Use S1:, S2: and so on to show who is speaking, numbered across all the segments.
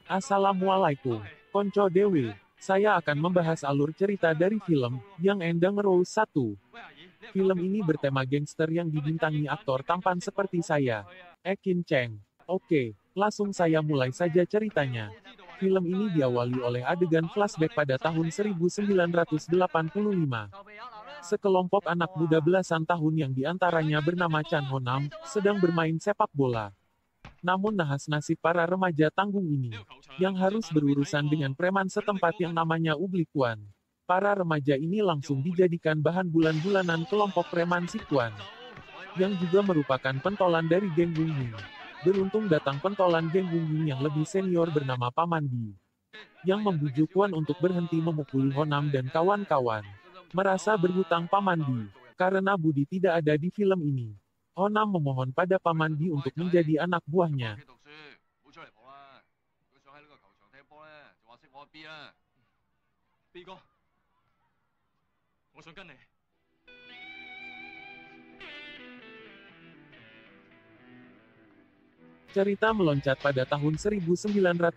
S1: Assalamualaikum, Konco Dewi. Saya akan membahas alur cerita dari film Yang Endang Rose 1. Film ini bertema gangster yang dibintangi aktor tampan seperti saya, Ekin Cheng. Oke, langsung saya mulai saja ceritanya. Film ini diawali oleh adegan flashback pada tahun 1985. Sekelompok anak muda belasan tahun yang diantaranya bernama Chan Honam, sedang bermain sepak bola. Namun nahas nasib para remaja tanggung ini, yang harus berurusan dengan preman setempat yang namanya Ugli Kuan. Para remaja ini langsung dijadikan bahan bulan-bulanan kelompok preman si Kuan, yang juga merupakan pentolan dari geng Gung Ying. Beruntung datang pentolan geng Gung Ying yang lebih senior bernama Paman Di, yang membujuk Kuan untuk berhenti memukuli Honam dan kawan-kawan. Merasa berhutang Paman Di, karena Budi tidak ada di film ini. Honam memohon pada Paman Di untuk menjadi anak buahnya. Cerita meloncat pada tahun 1995.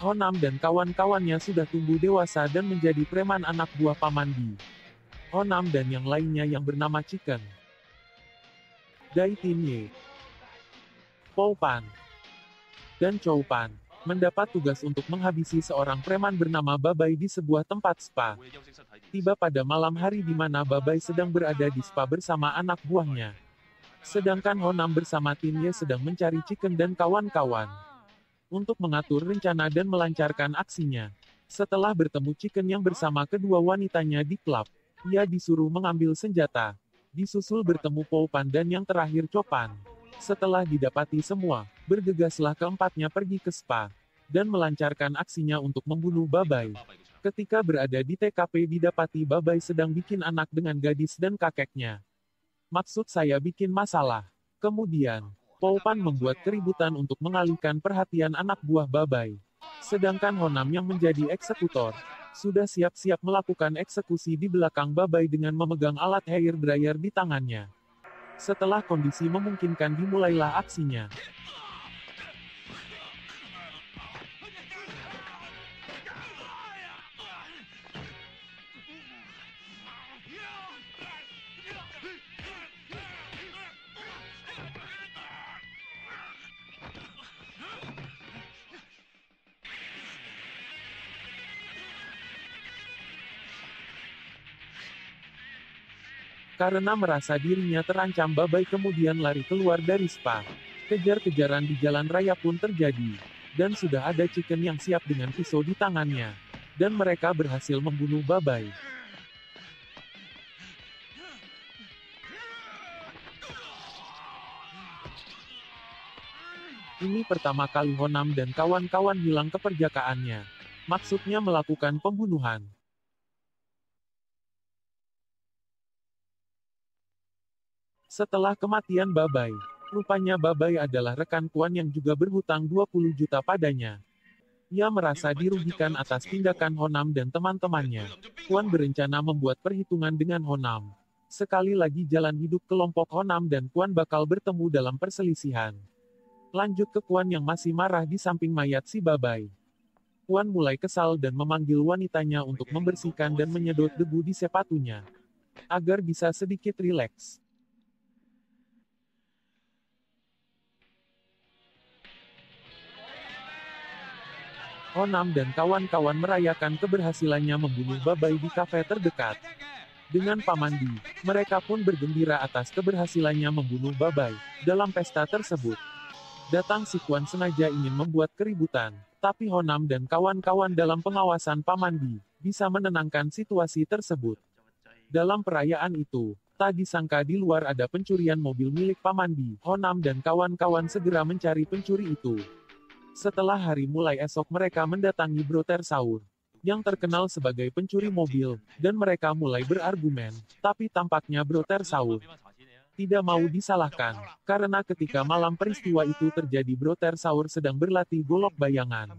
S1: Honam dan kawan-kawannya sudah tumbuh dewasa dan menjadi preman anak buah Paman Di. Honam dan yang lainnya yang bernama Chicken, Dai Tin Ye, Po Pan, dan Chow Pan, mendapat tugas untuk menghabisi seorang preman bernama Babai di sebuah tempat spa. Tiba pada malam hari di mana Babai sedang berada di spa bersama anak buahnya. Sedangkan Honam bersama Tin Ye sedang mencari Chicken dan kawan-kawan untuk mengatur rencana dan melancarkan aksinya. Setelah bertemu Chicken yang bersama kedua wanitanya di klub, ia disuruh mengambil senjata. Disusul bertemu Po Pan dan yang terakhir Copan. Setelah didapati semua, bergegaslah keempatnya pergi ke spa dan melancarkan aksinya untuk membunuh Babai. Ketika berada di TKP didapati Babai sedang bikin anak dengan gadis dan kakeknya. Maksud saya bikin masalah. Kemudian, Po Pan membuat keributan untuk mengalihkan perhatian anak buah Babai. Sedangkan Honam yang menjadi eksekutor, sudah siap-siap melakukan eksekusi di belakang Babai dengan memegang alat hair dryer di tangannya. Setelah kondisi memungkinkan dimulailah aksinya. Karena merasa dirinya terancam Babai kemudian lari keluar dari spa. Kejar-kejaran di jalan raya pun terjadi. Dan sudah ada Chicken yang siap dengan pisau di tangannya. Dan mereka berhasil membunuh Babai. Ini pertama kali Honam dan kawan-kawan hilang keperjakaannya. Maksudnya melakukan pembunuhan. Setelah kematian Babai, rupanya Babai adalah rekan Kuan yang juga berhutang 20 juta padanya. Ia merasa dirugikan atas tindakan Honam dan teman-temannya. Kuan berencana membuat perhitungan dengan Honam. Sekali lagi jalan hidup kelompok Honam dan Kuan bakal bertemu dalam perselisihan. Lanjut ke Kuan yang masih marah di samping mayat si Babai. Kuan mulai kesal dan memanggil wanitanya untuk membersihkan dan menyedot debu di sepatunya, agar bisa sedikit rileks. Honam dan kawan-kawan merayakan keberhasilannya membunuh Babai di kafe terdekat. Dengan Paman Di, mereka pun bergembira atas keberhasilannya membunuh Babai. Dalam pesta tersebut, datang si Kuan sengaja ingin membuat keributan, tapi Honam dan kawan-kawan dalam pengawasan Paman Di bisa menenangkan situasi tersebut. Dalam perayaan itu, tak disangka di luar ada pencurian mobil milik Paman Di. Honam dan kawan-kawan segera mencari pencuri itu. Setelah hari mulai esok mereka mendatangi Broter Saur, yang terkenal sebagai pencuri mobil, dan mereka mulai berargumen, tapi tampaknya Broter Saur tidak mau disalahkan, karena ketika malam peristiwa itu terjadi Broter Saur sedang berlatih golok bayangan.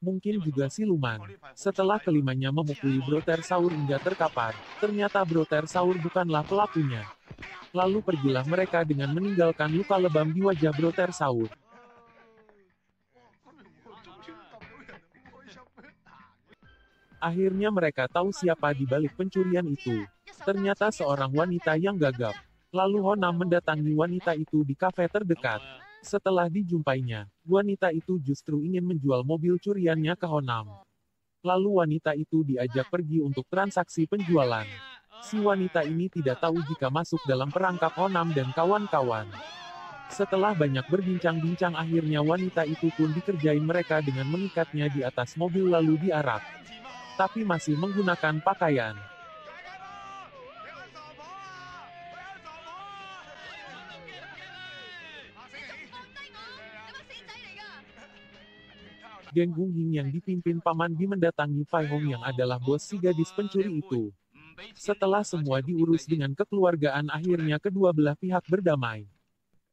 S1: Mungkin juga siluman. Setelah kelimanya memukuli Broter Saur hingga terkapar, ternyata Broter Saur bukanlah pelakunya. Lalu pergilah mereka dengan meninggalkan luka lebam di wajah Broter Saur. Akhirnya mereka tahu siapa di balik pencurian itu. Ternyata seorang wanita yang gagap. Lalu Honam mendatangi wanita itu di kafe terdekat. Setelah dijumpainya, wanita itu justru ingin menjual mobil curiannya ke Honam. Lalu wanita itu diajak pergi untuk transaksi penjualan. Si wanita ini tidak tahu jika masuk dalam perangkap Honam dan kawan-kawan. Setelah banyak berbincang-bincang akhirnya wanita itu pun dikerjain mereka dengan mengikatnya di atas mobil lalu diarak. Tapi masih menggunakan pakaian. Geng Gunghing yang dipimpin Paman Bi mendatangi Fai Hong yang adalah bos si gadis pencuri itu. Setelah semua diurus dengan kekeluargaan akhirnya kedua belah pihak berdamai.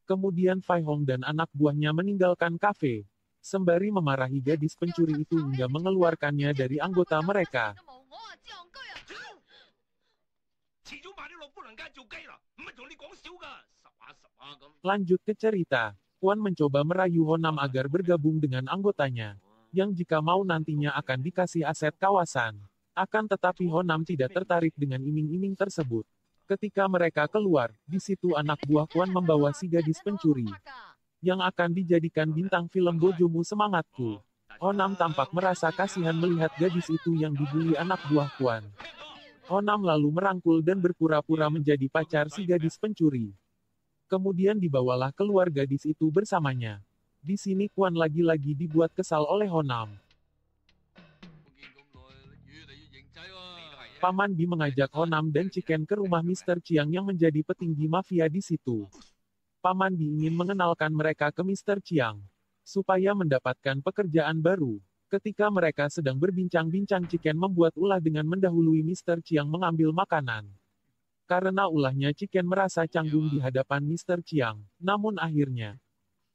S1: Kemudian Fai Hong dan anak buahnya meninggalkan kafe. Sembari memarahi gadis pencuri itu hingga mengeluarkannya dari anggota mereka. Lanjut ke cerita. Kuan mencoba merayu Honam agar bergabung dengan anggotanya. Yang jika mau nantinya akan dikasih aset kawasan. Akan tetapi Honam tidak tertarik dengan iming-iming tersebut. Ketika mereka keluar, di situ anak buah Kuan membawa si gadis pencuri. Yang akan dijadikan bintang film Bojomu Semangatku. Honam tampak merasa kasihan melihat gadis itu yang dibully anak buah Kuan. Honam lalu merangkul dan berpura-pura menjadi pacar si gadis pencuri. Kemudian dibawalah keluar gadis itu bersamanya. Di sini Kuan lagi-lagi dibuat kesal oleh Honam. Paman Bi mengajak Honam dan Chicken ke rumah Mr. Chiang yang menjadi petinggi mafia di situ. Paman Bi ingin mengenalkan mereka ke Mr. Chiang. Supaya mendapatkan pekerjaan baru. Ketika mereka sedang berbincang-bincang Chicken membuat ulah dengan mendahului Mr. Chiang mengambil makanan. Karena ulahnya Chicken merasa canggung di hadapan Mr. Chiang. Namun akhirnya,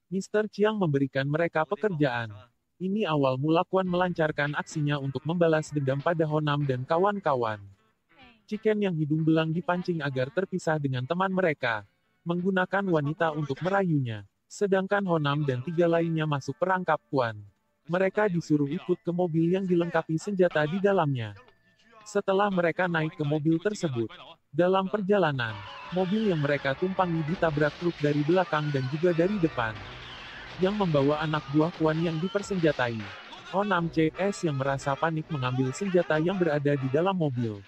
S1: Mr. Chiang memberikan mereka pekerjaan. Ini awal mula Kuan melancarkan aksinya untuk membalas dendam pada Honam dan kawan-kawan. Chicken yang hidung belang dipancing agar terpisah dengan teman mereka. Menggunakan wanita untuk merayunya. Sedangkan Honam dan 3 lainnya masuk perangkap Kuan. Mereka disuruh ikut ke mobil yang dilengkapi senjata di dalamnya. Setelah mereka naik ke mobil tersebut, dalam perjalanan, mobil yang mereka tumpangi ditabrak truk dari belakang dan juga dari depan. Yang membawa anak buah Kuan yang dipersenjatai. Honam CS yang merasa panik mengambil senjata yang berada di dalam mobil.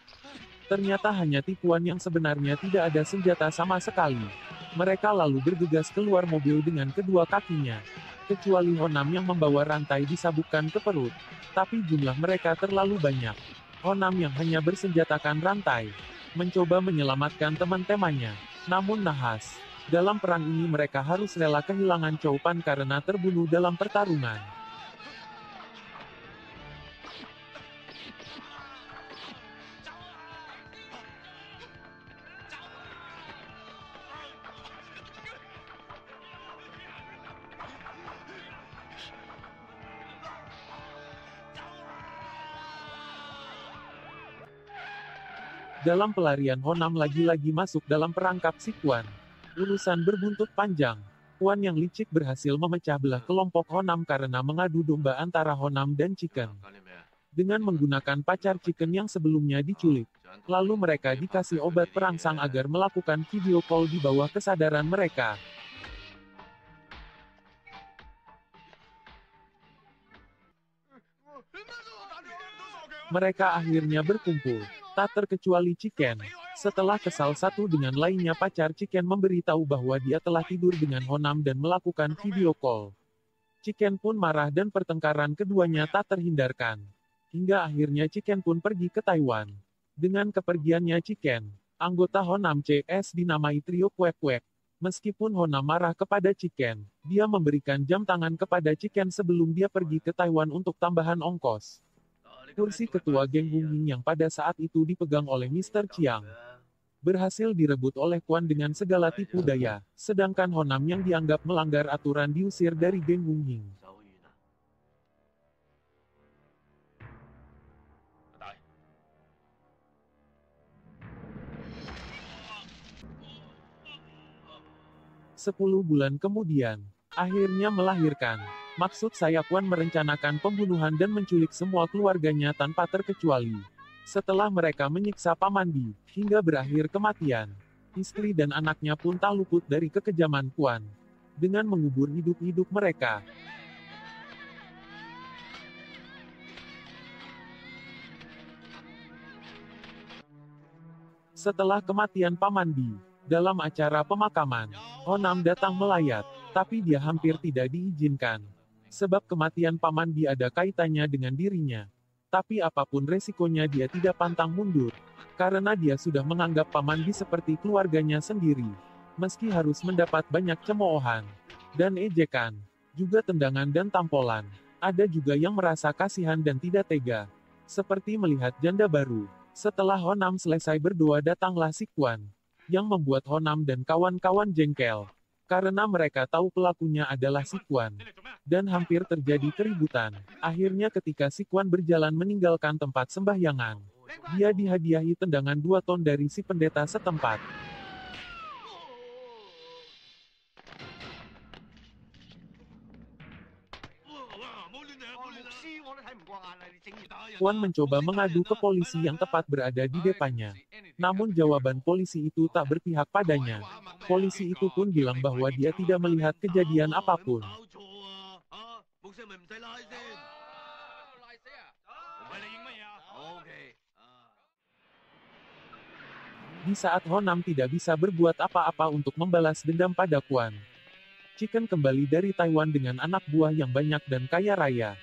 S1: Ternyata hanya tipuan yang sebenarnya tidak ada senjata sama sekali. Mereka lalu bergegas keluar mobil dengan kedua kakinya. Kecuali Honam yang membawa rantai disabukkan ke perut. Tapi jumlah mereka terlalu banyak. Honam yang hanya bersenjatakan rantai. Mencoba menyelamatkan teman-temannya. Namun nahas. Dalam perang ini mereka harus rela kehilangan Chow Pan karena terbunuh dalam pertarungan. Dalam pelarian Honam lagi-lagi masuk dalam perangkap si Kuan. Urusan berbuntut panjang. Kuan yang licik berhasil memecah belah kelompok Honam karena mengadu domba antara Honam dan Chicken. Dengan menggunakan pacar Chicken yang sebelumnya diculik. Lalu mereka dikasih obat perangsang agar melakukan video call di bawah kesadaran mereka. Mereka akhirnya berkumpul. Tak terkecuali Chicken. Setelah kesal satu dengan lainnya pacar Chicken memberitahu bahwa dia telah tidur dengan Honam dan melakukan video call. Chicken pun marah dan pertengkaran keduanya tak terhindarkan. Hingga akhirnya Chicken pun pergi ke Taiwan. Dengan kepergiannya Chicken, anggota Honam CS dinamai trio Kwek-Kwek. Meskipun Honam marah kepada Chicken, dia memberikan jam tangan kepada Chicken sebelum dia pergi ke Taiwan untuk tambahan ongkos. Kursi ketua geng Gunghing yang pada saat itu dipegang oleh Mr. Chiang. Berhasil direbut oleh Kuan dengan segala tipu daya, sedangkan Honam yang dianggap melanggar aturan diusir dari geng Gunghing. "10 bulan kemudian, akhirnya melahirkan. Maksud saya Kuan merencanakan pembunuhan dan menculik semua keluarganya tanpa terkecuali. Setelah mereka menyiksa Paman Bi, hingga berakhir kematian. Istri dan anaknya pun tak luput dari kekejaman Kuan. Dengan mengubur hidup-hidup mereka. Setelah kematian Paman Bi, dalam acara pemakaman, Honam datang melayat, tapi dia hampir tidak diizinkan. Sebab kematian Paman Bi ada kaitannya dengan dirinya. Tapi apapun resikonya dia tidak pantang mundur. Karena dia sudah menganggap Paman Bi seperti keluarganya sendiri. Meski harus mendapat banyak cemoohan dan ejekan, juga tendangan dan tampolan. Ada juga yang merasa kasihan dan tidak tega. Seperti melihat janda baru. Setelah Honam selesai berdoa datanglah si Kuan. Yang membuat Honam dan kawan-kawan jengkel. Karena mereka tahu pelakunya adalah si Kuan. Dan hampir terjadi keributan. Akhirnya ketika si Kuan berjalan meninggalkan tempat sembahyangan, dia dihadiahi tendangan 2 ton dari si pendeta setempat. Kuan mencoba mengadu ke polisi yang tepat berada di depannya. Namun jawaban polisi itu tak berpihak padanya. Polisi itu pun bilang bahwa dia tidak melihat kejadian apapun. Di saat Honam tidak bisa berbuat apa-apa untuk membalas dendam pada Kuan, Chicken kembali dari Taiwan dengan anak buah yang banyak dan kaya raya.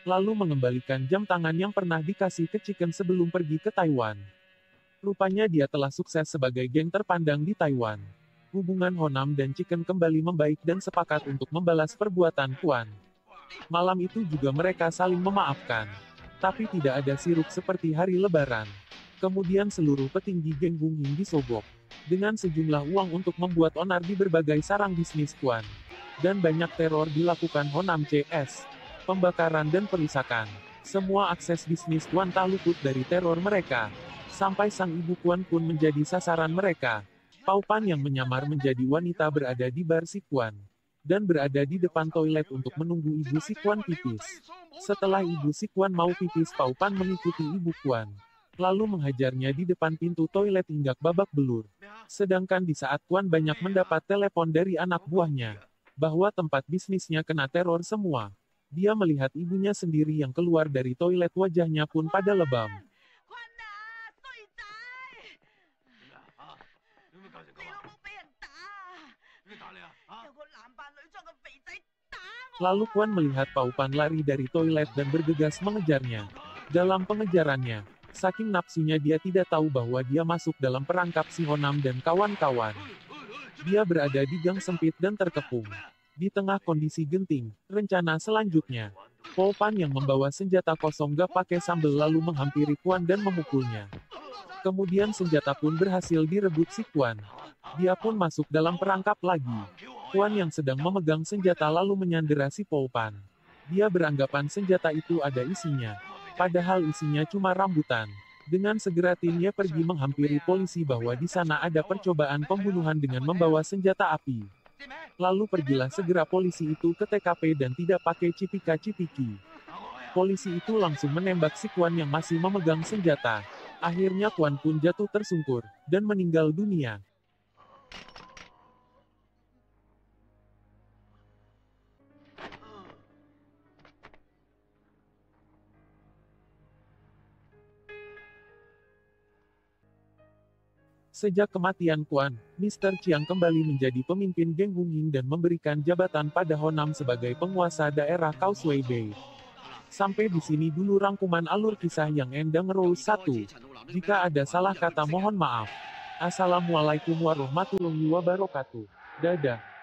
S1: Lalu mengembalikan jam tangan yang pernah dikasih ke Chicken sebelum pergi ke Taiwan. Rupanya dia telah sukses sebagai geng terpandang di Taiwan. Hubungan Honam dan Chicken kembali membaik dan sepakat untuk membalas perbuatan Kuan. Malam itu juga mereka saling memaafkan. Tapi tidak ada sirup seperti hari lebaran. Kemudian seluruh petinggi geng Gung Ying disogok. Dengan sejumlah uang untuk membuat onar di berbagai sarang bisnis Kuan. Dan banyak teror dilakukan Honam CS. Pembakaran dan perusakan. Semua akses bisnis Kuan tak luput dari teror mereka. Sampai sang ibu Kuan pun menjadi sasaran mereka. Pau Pan yang menyamar menjadi wanita berada di bar si Kuan. Dan berada di depan toilet untuk menunggu ibu si Kuan pipis. Setelah ibu si Kuan mau pipis, Pau Pan mengikuti ibu Kuan. Lalu menghajarnya di depan pintu toilet hingga babak belur. Sedangkan di saat Kuan banyak mendapat telepon dari anak buahnya. Bahwa tempat bisnisnya kena teror semua. Dia melihat ibunya sendiri yang keluar dari toilet, wajahnya pun pada lebam. Lalu Kuan melihat Pau Pan lari dari toilet dan bergegas mengejarnya. Dalam pengejarannya, saking napsunya dia tidak tahu bahwa dia masuk dalam perangkap si Honam dan kawan-kawan. Dia berada di gang sempit dan terkepung. Di tengah kondisi genting, rencana selanjutnya, Pau Pan yang membawa senjata kosong gak pakai sambal lalu menghampiri Kuan dan memukulnya. Kemudian senjata pun berhasil direbut si Kuan. Dia pun masuk dalam perangkap lagi. Kuan yang sedang memegang senjata lalu menyandera si Pau Pan. Dia beranggapan senjata itu ada isinya. Padahal isinya cuma rambutan. Dengan segera timnya pergi menghampiri polisi bahwa di sana ada percobaan pembunuhan dengan membawa senjata api. Lalu pergilah segera polisi itu ke TKP dan tidak pakai cipika-cipiki. Polisi itu langsung menembak si Kuan yang masih memegang senjata. Akhirnya Kuan pun jatuh tersungkur, dan meninggal dunia. Sejak kematian Kuan, Mr. Chiang kembali menjadi pemimpin geng Gung Ying dan memberikan jabatan pada Honam sebagai penguasa daerah Causeway Bay. Sampai di sini dulu rangkuman alur kisah yang Endang Rose 1. Jika ada salah kata mohon maaf. Assalamualaikum warahmatullahi wabarakatuh. Dadah.